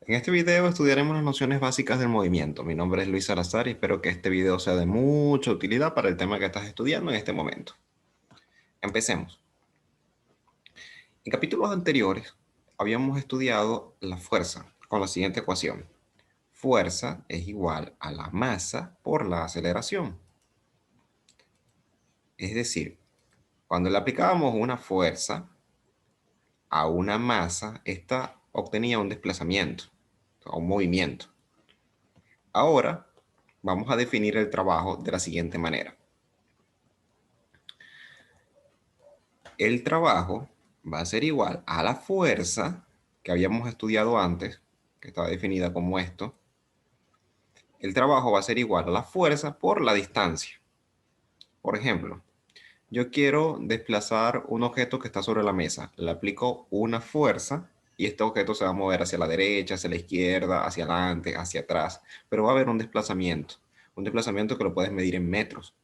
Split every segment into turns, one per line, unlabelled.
En este video estudiaremos las nociones básicas del movimiento. Mi nombre es Luis Salazar y espero que este video sea de mucha utilidad para el tema que estás estudiando en este momento. Empecemos. En capítulos anteriores habíamos estudiado la fuerza con la siguiente ecuación. Fuerza es igual a la masa por la aceleración. Es decir, cuando le aplicábamos una fuerza a una masa, esta obtenía un desplazamiento, o un movimiento. Ahora vamos a definir el trabajo de la siguiente manera. El trabajo va a ser igual a la fuerza que habíamos estudiado antes, que estaba definida como esto. El trabajo va a ser igual a la fuerza por la distancia. Por ejemplo, yo quiero desplazar un objeto que está sobre la mesa. Le aplico una fuerza y este objeto se va a mover hacia la derecha, hacia la izquierda, hacia adelante, hacia atrás. Pero va a haber un desplazamiento que lo puedes medir en metros,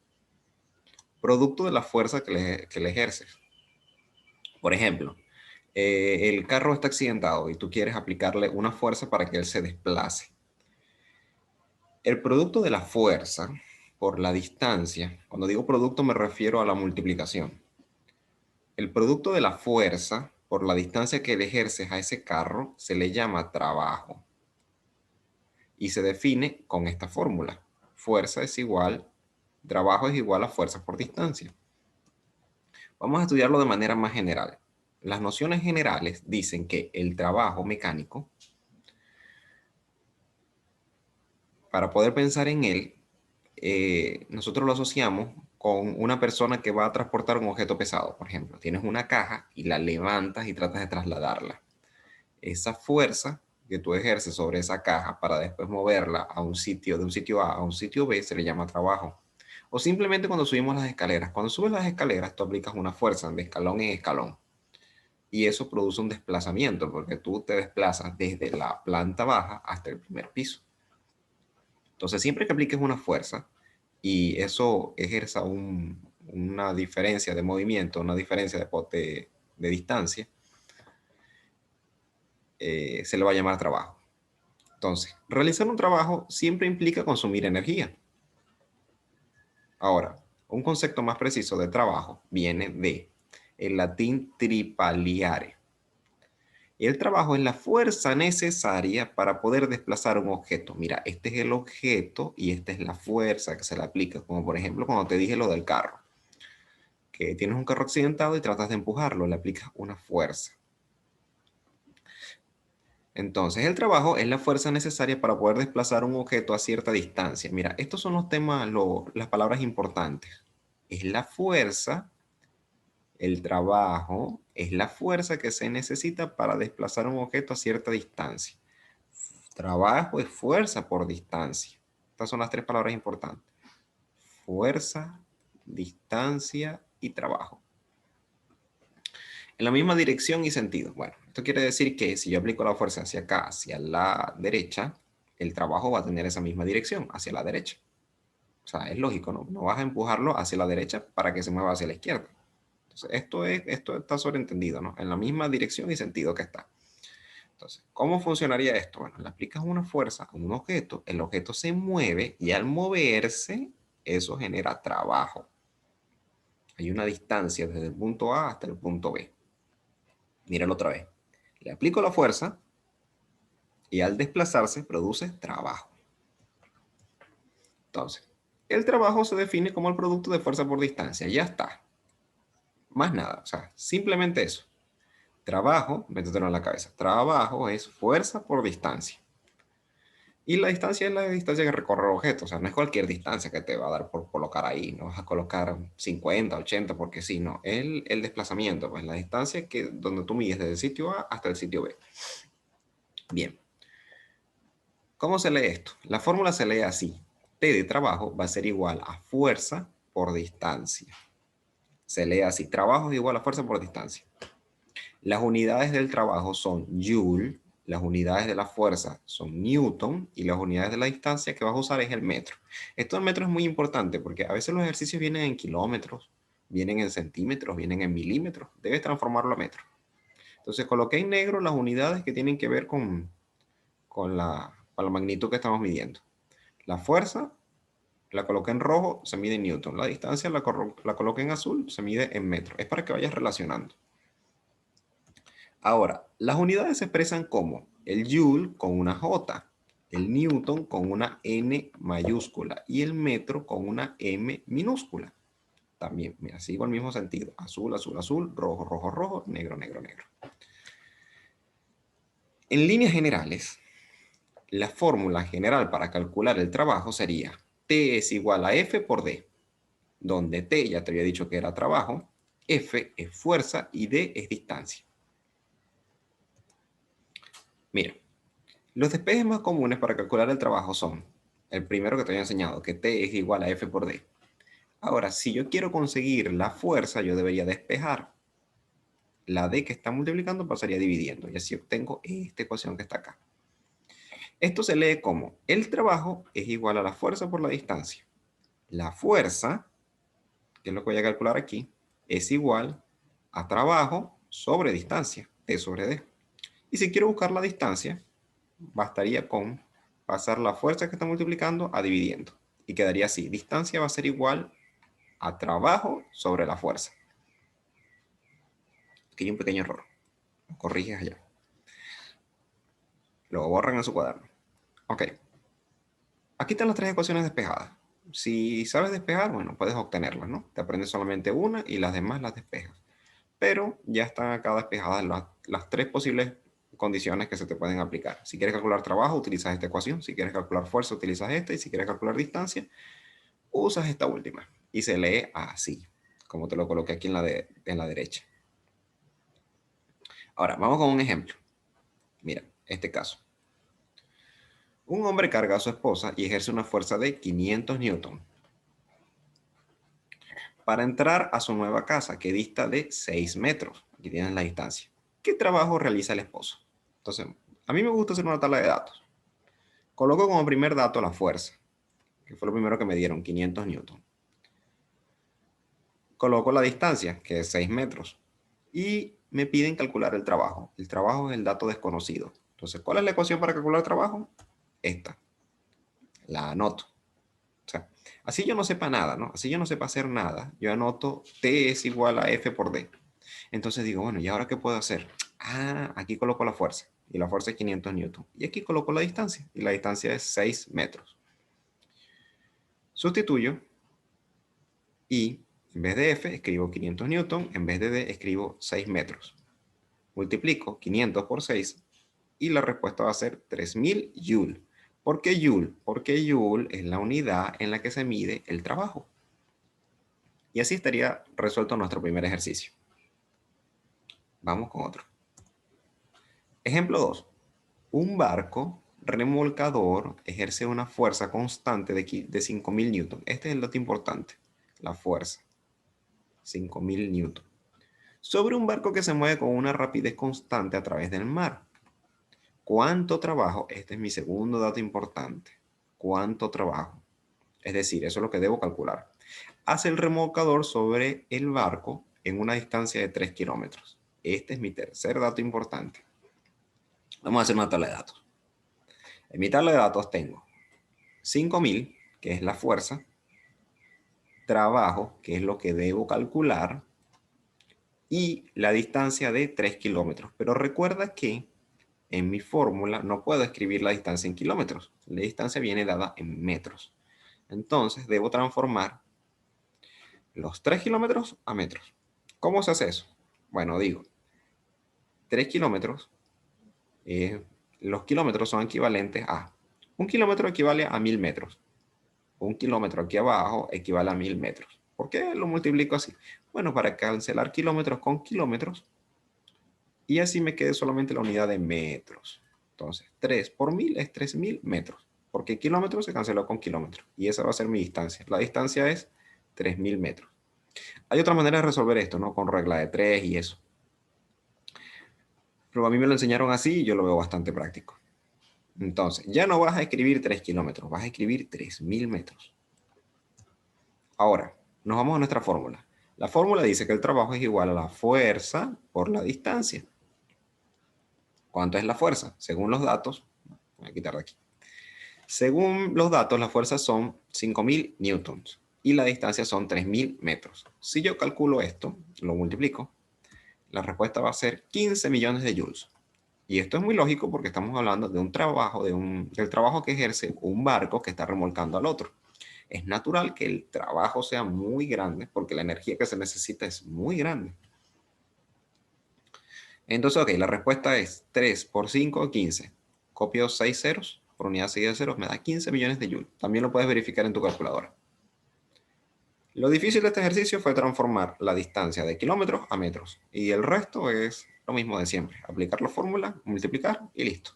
producto de la fuerza que le ejerces. Por ejemplo, el carro está accidentado y tú quieres aplicarle una fuerza para que él se desplace. El producto de la fuerza por la distancia, cuando digo producto me refiero a la multiplicación. El producto de la fuerza por la distancia que le ejerces a ese carro se le llama trabajo y se define con esta fórmula. Trabajo es igual a fuerza por distancia. Vamos a estudiarlo de manera más general. Las nociones generales dicen que el trabajo mecánico, para poder pensar en él, nosotros lo asociamos con una persona que va a transportar un objeto pesado. Por ejemplo, tienes una caja y la levantas y tratas de trasladarla. Esa fuerza que tú ejerces sobre esa caja para después moverla a un sitio, de un sitio A a un sitio B, se le llama trabajo. O simplemente cuando subimos las escaleras. Cuando subes las escaleras, tú aplicas una fuerza de escalón en escalón. Y eso produce un desplazamiento, porque tú te desplazas desde la planta baja hasta el primer piso. Entonces, siempre que apliques una fuerza y eso ejerza una diferencia de movimiento, una diferencia de distancia, se le va a llamar trabajo. Entonces, realizar un trabajo siempre implica consumir energía. Ahora, un concepto más preciso de trabajo viene de el latín tripaliare. El trabajo es la fuerza necesaria para poder desplazar un objeto. Mira, este es el objeto y esta es la fuerza que se le aplica. Como por ejemplo cuando te dije lo del carro, que tienes un carro accidentado y tratas de empujarlo, le aplicas una fuerza. Entonces, el trabajo es la fuerza necesaria para poder desplazar un objeto a cierta distancia. Mira, estos son los temas, las palabras importantes. Es la fuerza, el trabajo, es la fuerza que se necesita para desplazar un objeto a cierta distancia. Trabajo es fuerza por distancia. Estas son las tres palabras importantes. Fuerza, distancia y trabajo. En la misma dirección y sentido. Bueno, esto quiere decir que si yo aplico la fuerza hacia acá, hacia la derecha, el trabajo va a tener esa misma dirección, hacia la derecha. O sea, es lógico, ¿no? No vas a empujarlo hacia la derecha para que se mueva hacia la izquierda. Entonces, esto está sobreentendido, ¿no? En la misma dirección y sentido que está. Entonces, ¿cómo funcionaría esto? Bueno, le aplicas una fuerza a un objeto, el objeto se mueve y al moverse, eso genera trabajo. Hay una distancia desde el punto A hasta el punto B. Míralo otra vez. Le aplico la fuerza y al desplazarse produce trabajo. Entonces, el trabajo se define como el producto de fuerza por distancia. Ya está. Más nada. O sea, simplemente eso. Trabajo, métetelo en la cabeza. Trabajo es fuerza por distancia. Y la distancia es la distancia que recorre el objeto. O sea, no es cualquier distancia que te va a dar por colocar ahí. No vas a colocar 50, 80, porque sí, no. El desplazamiento, pues la distancia donde tú mides desde el sitio A hasta el sitio B. Bien. ¿Cómo se lee esto? La fórmula se lee así. T de trabajo va a ser igual a fuerza por distancia. Se lee así. Trabajo es igual a fuerza por distancia. Las unidades del trabajo son Joule, las unidades de la fuerza son Newton y las unidades de la distancia que vas a usar es el metro. Esto del metro es muy importante porque a veces los ejercicios vienen en kilómetros, vienen en centímetros, vienen en milímetros. Debes transformarlo a metro. Entonces coloqué en negro las unidades que tienen que ver con la magnitud que estamos midiendo. La fuerza la coloqué en rojo, se mide en newton. La distancia la coloqué en azul, se mide en metros. Es para que vayas relacionando. Ahora, las unidades se expresan como el joule con una J, el newton con una N mayúscula y el metro con una M minúscula. También, mira, sigo el mismo sentido. Azul, azul, azul, rojo, rojo, rojo, negro, negro, negro. En líneas generales, la fórmula general para calcular el trabajo sería T es igual a F por D, donde T ya te había dicho que era trabajo, F es fuerza y D es distancia. Mira, los despejes más comunes para calcular el trabajo son el primero que te había enseñado, que T es igual a F por D. Ahora, si yo quiero conseguir la fuerza, yo debería despejar. La D que está multiplicando pasaría dividiendo y así obtengo esta ecuación que está acá. Esto se lee como el trabajo es igual a la fuerza por la distancia. La fuerza, que es lo que voy a calcular aquí, es igual a trabajo sobre distancia, T sobre D. Y si quiero buscar la distancia, bastaría con pasar la fuerza que está multiplicando a dividiendo. Y quedaría así, distancia va a ser igual a trabajo sobre la fuerza. Aquí hay un pequeño error, lo corriges allá. Lo borran en su cuaderno. Ok, aquí están las tres ecuaciones despejadas. Si sabes despejar, bueno, puedes obtenerlas, ¿no? Te aprendes solamente una y las demás las despejas. Pero ya están acá despejadas las tres posibles condiciones que se te pueden aplicar. Si quieres calcular trabajo, utilizas esta ecuación. Si quieres calcular fuerza, utilizas esta. Y si quieres calcular distancia, usas esta última. Y se lee así, como te lo coloqué aquí en la derecha. Ahora, vamos con un ejemplo. Mira, este caso. Un hombre carga a su esposa y ejerce una fuerza de 500 newton para entrar a su nueva casa, que dista de 6 metros. Aquí tienes la distancia. ¿Qué trabajo realiza el esposo? Entonces, a mí me gusta hacer una tabla de datos. Coloco como primer dato la fuerza, que fue lo primero que me dieron, 500 newton. Coloco la distancia, que es 6 metros. Y me piden calcular el trabajo. El trabajo es el dato desconocido. Entonces, ¿cuál es la ecuación para calcular el trabajo? Esta. La anoto. O sea, así yo no sepa nada, ¿no? Así yo no sepa hacer nada. Yo anoto T es igual a F por D. Entonces digo, bueno, ¿y ahora qué puedo hacer? Ah, aquí coloco la fuerza. Y la fuerza es 500 newton. Y aquí coloco la distancia. Y la distancia es 6 metros. Sustituyo. Y en vez de F escribo 500 newton. En vez de D escribo 6 metros. Multiplico 500 por 6. Y la respuesta va a ser 3000 joule. ¿Por qué joule? Porque joule es la unidad en la que se mide el trabajo. Y así estaría resuelto nuestro primer ejercicio. Vamos con otro. Ejemplo 2. Un barco remolcador ejerce una fuerza constante de 5000 newton. Este es el dato importante. La fuerza. 5000 newton. Sobre un barco que se mueve con una rapidez constante a través del mar. ¿Cuánto trabajo? Este es mi segundo dato importante. ¿Cuánto trabajo? Es decir, eso es lo que debo calcular. Hace el remolcador sobre el barco en una distancia de 3 kilómetros. Este es mi tercer dato importante. Vamos a hacer una tabla de datos. En mi tabla de datos tengo 5000, que es la fuerza, trabajo, que es lo que debo calcular, y la distancia de 3 kilómetros. Pero recuerda que en mi fórmula no puedo escribir la distancia en kilómetros. La distancia viene dada en metros. Entonces debo transformar los 3 kilómetros a metros. ¿Cómo se hace eso? Bueno, digo, 3 kilómetros, los kilómetros son equivalentes a, un kilómetro equivale a 1000 metros. Un kilómetro aquí abajo equivale a 1000 metros. ¿Por qué lo multiplico así? Bueno, para cancelar kilómetros con kilómetros y así me quede solamente la unidad de metros. Entonces, 3 por 1000 es 3000 metros, porque kilómetros se canceló con kilómetros y esa va a ser mi distancia. La distancia es 3000 metros. Hay otra manera de resolver esto, ¿no? Con regla de 3 y eso. Pero a mí me lo enseñaron así y yo lo veo bastante práctico. Entonces, ya no vas a escribir 3 kilómetros, vas a escribir 3000 metros. Ahora, nos vamos a nuestra fórmula. La fórmula dice que el trabajo es igual a la fuerza por la distancia. ¿Cuánto es la fuerza? Según los datos, Voy a quitar de aquí. Según los datos, las fuerzas son 5.000 newtons y la distancia son 3.000 metros. Si yo calculo esto, lo multiplico, la respuesta va a ser 15 millones de joules. Y esto es muy lógico porque estamos hablando de un trabajo, del trabajo que ejerce un barco que está remolcando al otro. Es natural que el trabajo sea muy grande porque la energía que se necesita es muy grande. Entonces, ok, la respuesta es 3 por 5, 15. Copio 6 ceros por unidad seguida de ceros, me da 15 millones de joules. También lo puedes verificar en tu calculadora. Lo difícil de este ejercicio fue transformar la distancia de kilómetros a metros. Y el resto es lo mismo de siempre. Aplicar la fórmula, multiplicar y listo.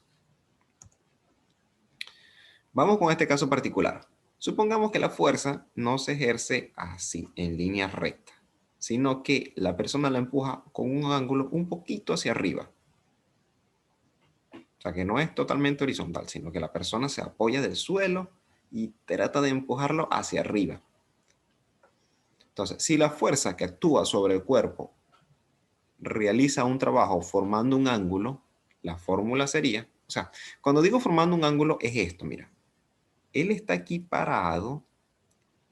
Vamos con este caso particular. Supongamos que la fuerza no se ejerce así, en línea recta, sino que la persona la empuja con un ángulo un poquito hacia arriba. O sea, que no es totalmente horizontal, sino que la persona se apoya del suelo y trata de empujarlo hacia arriba. Entonces, si la fuerza que actúa sobre el cuerpo realiza un trabajo formando un ángulo, la fórmula sería, o sea, cuando digo formando un ángulo es esto, mira. Él está aquí parado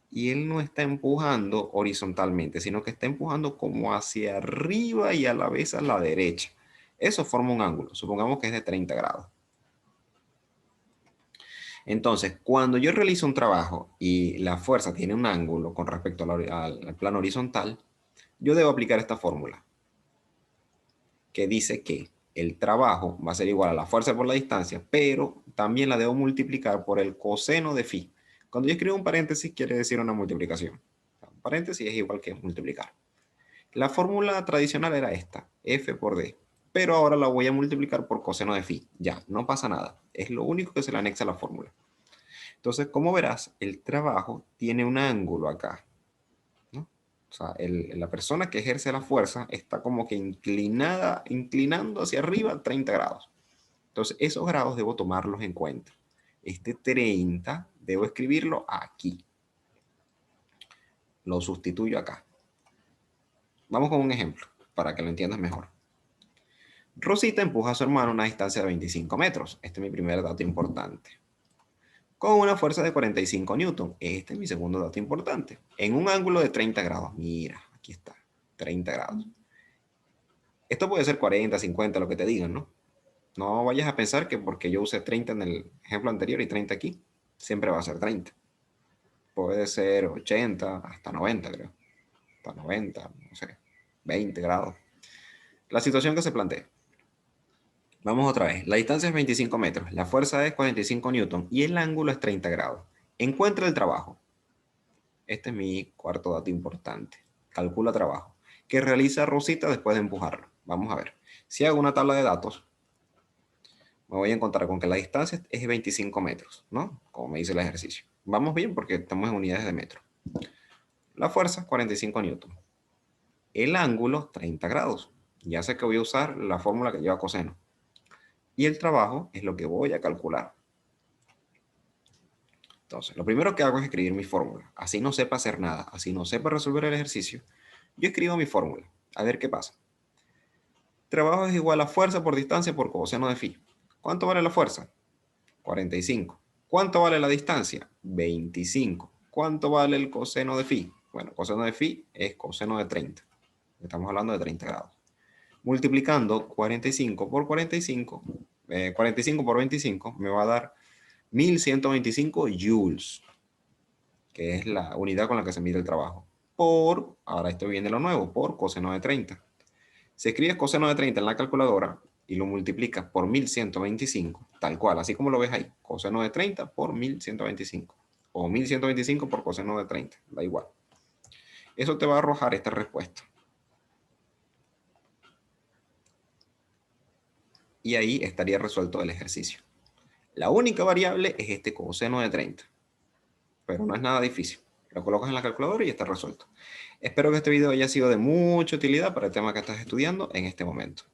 y él no está empujando horizontalmente, sino que está empujando como hacia arriba y a la vez a la derecha. Eso forma un ángulo, supongamos que es de 30 grados. Entonces, cuando yo realizo un trabajo y la fuerza tiene un ángulo con respecto al plano horizontal, yo debo aplicar esta fórmula, que dice que el trabajo va a ser igual a la fuerza por la distancia, pero también la debo multiplicar por el coseno de phi. Cuando yo escribo un paréntesis, quiere decir una multiplicación. Un paréntesis es igual que multiplicar. La fórmula tradicional era esta, F por D, pero ahora la voy a multiplicar por coseno de phi. Ya, no pasa nada. Es lo único que se le anexa a la fórmula. Entonces, como verás, el trabajo tiene un ángulo acá, ¿no? O sea, la persona que ejerce la fuerza está como que inclinando hacia arriba 30 grados. Entonces, esos grados debo tomarlos en cuenta. Este 30 debo escribirlo aquí. Lo sustituyo acá. Vamos con un ejemplo para que lo entiendas mejor. Rosita empuja a su hermano a una distancia de 25 metros. Este es mi primer dato importante. Con una fuerza de 45 newton. Este es mi segundo dato importante. En un ángulo de 30 grados. Mira, aquí está. 30 grados. Esto puede ser 40, 50, lo que te digan, ¿no? No vayas a pensar que porque yo usé 30 en el ejemplo anterior y 30 aquí, siempre va a ser 30. Puede ser 80 hasta 90, creo. Hasta 90, no sé, 20 grados. La situación que se plantea. Vamos otra vez. La distancia es 25 metros, la fuerza es 45 newton y el ángulo es 30 grados. Encuentra el trabajo. Este es mi cuarto dato importante. Calcula trabajo. ¿Qué realiza Rosita después de empujarlo? Vamos a ver. Si hago una tabla de datos, me voy a encontrar con que la distancia es 25 metros, ¿no? Como me dice el ejercicio. Vamos bien porque estamos en unidades de metro. La fuerza, 45 newton. El ángulo, 30 grados. Ya sé que voy a usar la fórmula que lleva coseno. Y el trabajo es lo que voy a calcular. Entonces, lo primero que hago es escribir mi fórmula. Así no sepa hacer nada, así no sepa resolver el ejercicio, yo escribo mi fórmula. A ver qué pasa. Trabajo es igual a fuerza por distancia por coseno de phi. ¿Cuánto vale la fuerza? 45. ¿Cuánto vale la distancia? 25. ¿Cuánto vale el coseno de phi? Bueno, coseno de phi es coseno de 30. Estamos hablando de 30 grados. Multiplicando 45 por 45, 45 por 25 me va a dar 1125 joules, que es la unidad con la que se mide el trabajo. Por, ahora esto viene lo nuevo, por coseno de 30. Si escribes coseno de 30 en la calculadora y lo multiplicas por 1125, tal cual, así como lo ves ahí, coseno de 30 por 1125, o 1125 por coseno de 30, da igual. Eso te va a arrojar esta respuesta. Y ahí estaría resuelto el ejercicio. La única variable es este coseno de 30, pero no es nada difícil. Lo colocas en la calculadora y está resuelto. Espero que este video haya sido de mucha utilidad para el tema que estás estudiando en este momento.